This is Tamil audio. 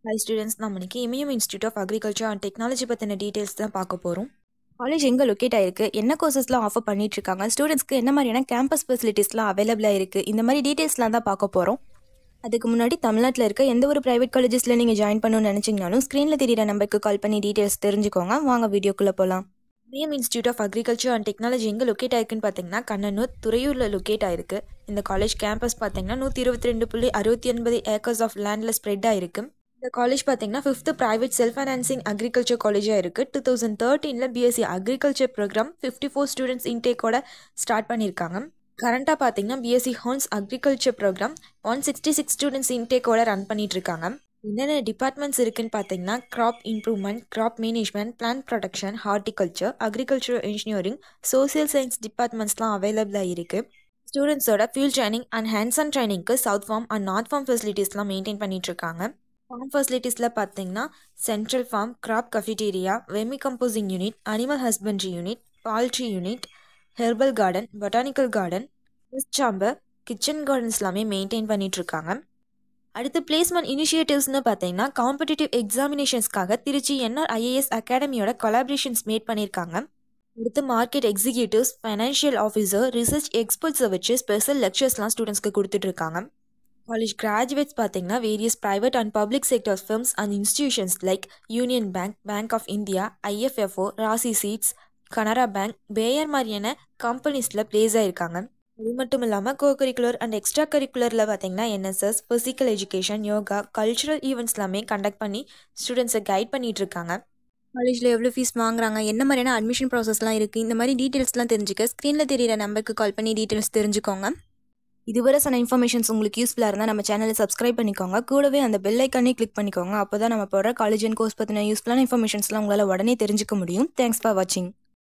ஹாய் ஸ்டூடெண்ட்ஸ், நம்ம இன்னைக்கு Imayam institute of agriculture and technology பற்றின டீட்டெயில்ஸ் தான் பார்க்க போகிறோம். காலேஜ் எங்கே லொக்கேட் ஆயிருக்கு, என்ன கோர்சஸ்லாம் ஆஃபர் பண்ணிட்டு இருக்காங்க, ஸ்டூடெண்ட்ஸ்க்கு என்ன மாதிரியான கேம்பஸ் ஃபெசிலிட்டிஸ்லாம் அவைலபிளாக இருக்குது, இந்த மாதிரி டீட்டெயில்ஸ்லாம் தான் பார்க்க போகிறோம். அதுக்கு முன்னாடி தமிழ்நாட்டில் இருக்க எந்த ஒரு ப்ரைவேட் காலேஜஸில் நீங்கள் ஜாயின் பண்ணணும்னு நினச்சிங்கனாலும் ஸ்க்ரீனில் தெரியிற நம்பருக்கு கால் பண்ணி டீட்டெயில்ஸ் தெரிஞ்சுக்கோங்க. வாங்க வீடியோக்குள்ளே போகலாம். Imayam institute of agriculture and technology எங்கே லொக்கேட் ஆயிருக்குன்னு பார்த்தீங்கன்னா கண்ணனூர் துறையூரில் லொக்கேட் ஆயிருக்கு. இந்த காலேஜ் கேம்பஸ் பார்த்தீங்கன்னா 122.69 ஏக்கர்ஸ் ஆஃப் லேண்டில் ஸ்ப்ரெட் ஆயிருக்கு. இந்த காலேஜ் பார்த்தீங்கன்னா 5th private self financing agriculture காலேஜாக இருக்குது. 2013 பிஎஸ்சி அக்ரிகல்ச்சர் ப்ரோக்ராம் 54 ஸ்டூடெண்ட்ஸ் இன்டேக்கோட ஸ்டார்ட் பண்ணியிருக்காங்க. கரண்ட்டாக பார்த்தீங்கன்னா B Sc hons agriculture programme 166 students இன்டேக்கோட ரன் பண்ணிட்டு இருக்காங்க. என்னென்ன டிபார்ட்மெண்ட்ஸ் இருக்குன்னு பார்த்தீங்கன்னா crop improvement, crop management, plant production, horticulture, agriculture engineering, social science டிபார்ட்மெண்ட்ஸ்லாம் அவைலபிளாக இருக்குது. ஸ்டூடெண்ட்ஸோட field training and hands on ட்ரைனிங்க்கு south farm and north farm ஃபெசிலிட்டிஸ்லாம் மெயின்டைன் பண்ணிட்டு இருக்காங்க. ஃபார்ம் ஃபெசிலிட்டிஸில் பார்த்தீங்கன்னா central form, graph cafeteria, vermi composing unit, animal husbandry unit, poultry unit, herbal garden, botanical garden, fish chamber, kitchen gardens எல்லாமே மெயின்டைன் பண்ணிட்டு இருக்காங்க. அடுத்து பிளேஸ்மெண்ட் இனிஷியேட்டிவ்ஸ்னு பார்த்தீங்கன்னா காம்படிட்டிவ் எக்ஸாமினேஷன்ஸ்க்காக திருச்சி NRIAS அகாடமியோட கொலாபரேஷன்ஸ் மேட் பண்ணியிருக்காங்க. அடுத்து market executives, financial officer, research எக்ஸ்பர்ட்ஸை வச்சு ஸ்பெஷல் லெக்சர்ஸ்லாம் ஸ்டூடெண்ட்ஸ்க்கு கொடுத்துட்டு இருக்காங்க. காலேஜ் கிராஜுவேட்ஸ் பார்த்தீங்கன்னா various private and public sector firms and institutions like Union Bank, Bank of India, IFFO, Rasi Seeds, Canara Bank, பேயர் மாதிரியான கம்பெனிஸில் ப்ளேஸ் ஆகிருக்காங்க. அது மட்டும் இல்லாமல் கோ கரிக்குலர் அண்ட் எக்ஸ்ட்ரா கரிக்குலரில் பார்த்தீங்கன்னா NSS, physical education, yoga, cultural events எல்லாமே கண்டக்ட் பண்ணி ஸ்டூடெண்ட்ஸை கைட் பண்ணிட்டு இருக்காங்க. காலேஜில் எவ்வளோ ஃபீஸ் வாங்குறாங்க, என்ன மாதிரியான அட்மிஷன் ப்ராசஸ்லாம் இருக்குது, இந்த மாதிரி டீட்டெயில்ஸ்லாம் தெரிஞ்சுக்க ஸ்க்ரீனில் தெரியிற நம்பருக்கு கால் பண்ணி டீட்டெயில்ஸ் தெரிஞ்சுக்கோங்க. இதுவரை சொன்ன இன்ஃபர்மேஷன்ஸ் உங்களுக்கு யூஸ்ஃபுல்லாக இருந்தால் நம்ம சேனலை சப்ஸ்கிரைப் பண்ணிக்கோங்க. கூடவே அந்த பெல் ஐக்கானே கிளிக் பண்ணிக்கோங்க. அப்போ தான் நம்ம போடுற காலேஜ் அண்ட் கோர்ஸ் பற்றின யூஸ்ஃபுல்லான இன்ஃபர்மேஷன்ஸ்லாம் உங்களால் உடனே தெரிஞ்சுக்க முடியும். தேங்க்ஸ் ஃபார் வாட்சிங்.